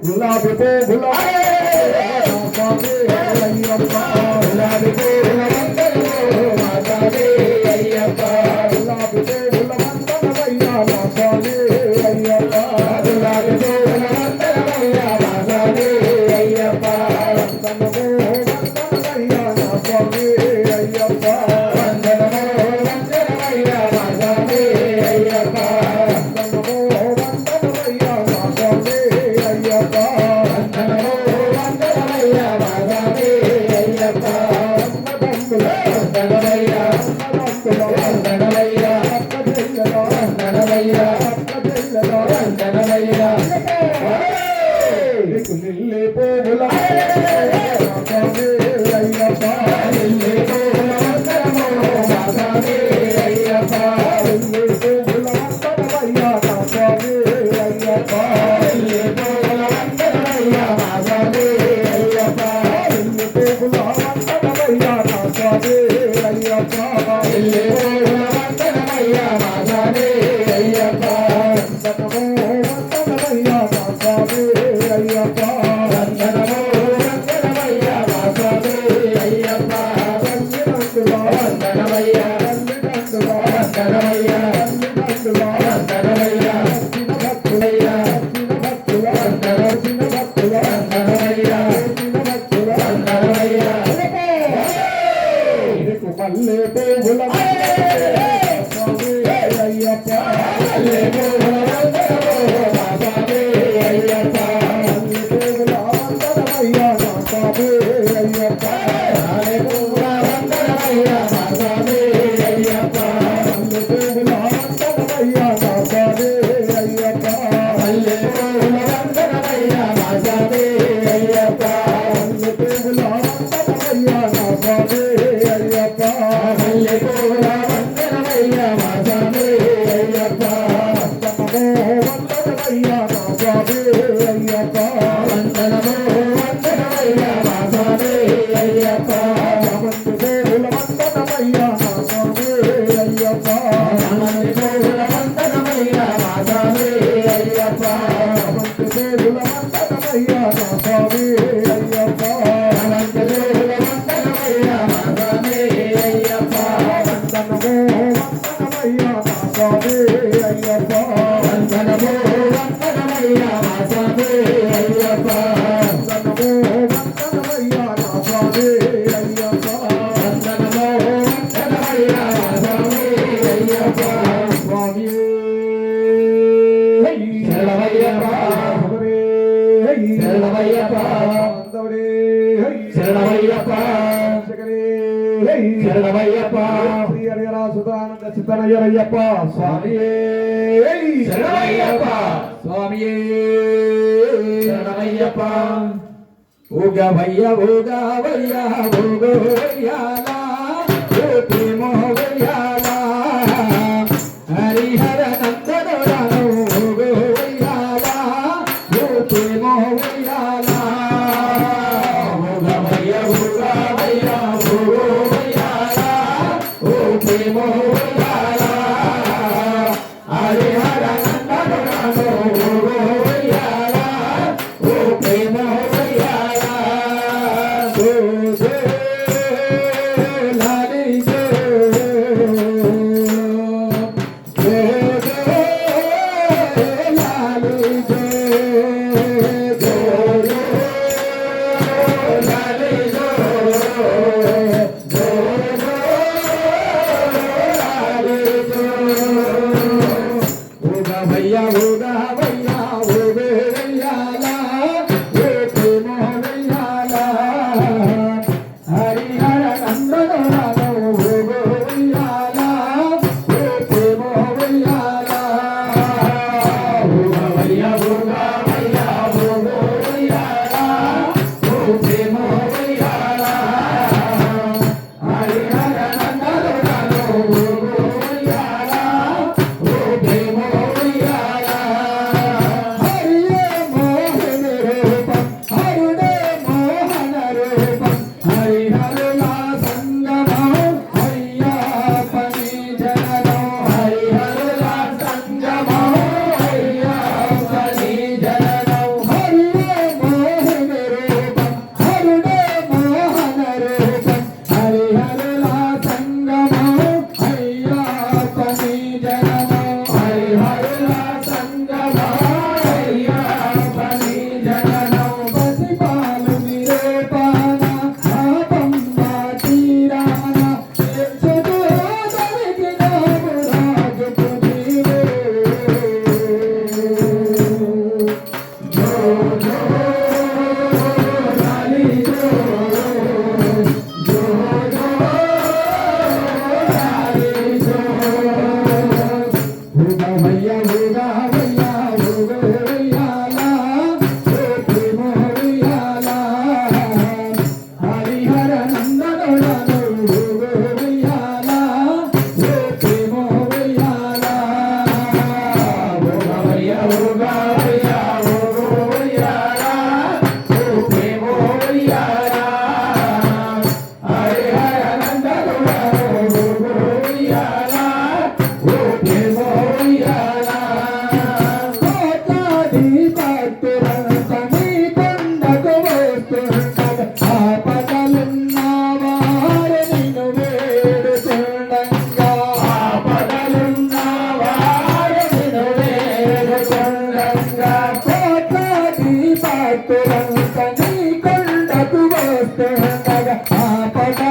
గులాబీ పువ్వుల గులాబీ పువ్వుల మాతావే అయ్యప్ప గులాబీ పువ్వుల మందనమయ్యా మాతావే అయ్యప్ప గులాబీ పువ్వుల మందనమయ్యా మాతావే అయ్యప్ప వందనమో వందనమయ్యా మాతావే అయ్యప్ప వందనమో వందనమయ్యా మాతావే అయ్యప్ప వందనమో వందనమయ్యా మాతావే అయ్యప్ప వందనమో వందనమయ్యా మాతావే అయ్యప్ప వందనమయ్యా వందనమయ్యా వందనమయ్యా వందనమయ్యా నిల్లి పోగుల మాతావే అయ్యప్ప నిల్లి పోగుల వందనమో మాతావే అయ్యప్ప నిల్లి పోగుల వందనమయ్యా మాతావే అయ్యప్ప నిల్లి పోగుల వందనమయ్యా మాతావే అయ్యప్ప నిల్లి పోగుల వందనమయ్యా మాతావే అయ్యప్ప నిల్లి పోగుల వందనమయ్యా మాతావే అయ్యప్ప వందనమో వందనమయ్యా మాతావే అయ్యప్ప వందనమో వందనమయ్యా మాతావే అయ్యప్ప వందనమయ్యా వందనమయ్యా వందనమయ్యా వందనమయ్యా భక్తులయ్యా భక్తుల భక్తుల వందనమయ్యా వందనమయ్యా మల్లె పువ్వుల అయ్యప్ప మల్లె పువ్వుల వందనమో మాతావే అయ్యప్ప మల్లె పువ్వుల వందనమయ్యా మాతావే అయ్యప్ప మల్లె పువ్వుల వందనమయ్యా మాతావే అయ్యప్ప మల్లె పువ్వుల వందనమయ్యా మాతావే అయ్యప్ప మల్లె పువ్వుల వందనమయ్యా మాతావే అయ్యప్ప మల్లె పువ్వుల వందనమయ్యా మాతావే అయ్యప్ప మల్లె పువ్వుల వందనమయ్యా మాతావే అయ్యప్ప వందనమో వందనమయ్యా మాతావే అయ్యప్ప వందనమో వందనమయ్యా మాతావే అయ్యప్ప వందనమయ్యా మాతావే అయ్యప్ప వందనమో వందనమయ్యా మాతావే అయ్యప్ప వందనమో వందనమయ్యా మాతావే అయ్యప్ప వందనమో వందనమయ్యా మాతావే అయ్యప్ప వందనమో వందనమయ్యా మాతావే అయ్యప్ప వందనమో వందనమయ్యా మాతావే అయ్యప్ప స్వామి శరణమయ్యప్ప శరణమయ్యప్ప శరణమయ్యప్ప శరణమయ్యప్ప శ్రీ హరిహర సుధానంద చిత్తనయ్యప్ప స్వామి శరణమయ్యప్ప స్వామి శరణమయ్యప్ప ఊగవయ్య ఊగవయ్య ఊగోయ్యాలా ప్రేమోయ్యాలా హరిహర నందనరాను ఊగోయ్యాలా ప్రేమోయ్యాలా ఊగవయ్య ఊగవయ్య ఊగోయ్యాలా ప్రేమోయ్యాలా హరిహర నందనరాను ఊగోయ్యాలా ప్రేమోయ్యాలా హరిహరుల సంగమం అయ్యప్పని జననం హరిహరుల సంగమం అయ్యప్పని జననం హరుడే మోహన రూపం హరుడే మోహన రూపం హరిహరుల సంగమం అయ్యప్పని జననం హరిహరుల సంగమం అయ్యప్పని జననం పసిపాలుని రూపాన పాపమ్మ తీరాన యశోదరికి నాము రాజుకు నీవే జో జో లాలి జో జో జో లాలి జో ఉగమయ్య ఉగమయ్య ఉగమయ్యాలా ప్రేమోయ్యాలా హరిహర నందనుడను ఉగమయ్యాలా ప్రేమోయ్యాలా ఉగమయ్య ఉగమయ్య ఉగమయ్యాలా ప్రేమోయ్యాలా హరిహర నందనుడను ఉగమయ్యాలా ప్రేమోయ్యాలా కోట్లాది భక్తులంతా నీ కొండకు వస్తుండగా ఆపదలున్నవారు నిన్ను వేడుతుండగా ఆపదలున్నవారు నిన్ను వేడుతుండగా కోట్లాది భక్తులంతా నీ కొండకు వస్తుండగా ఆపద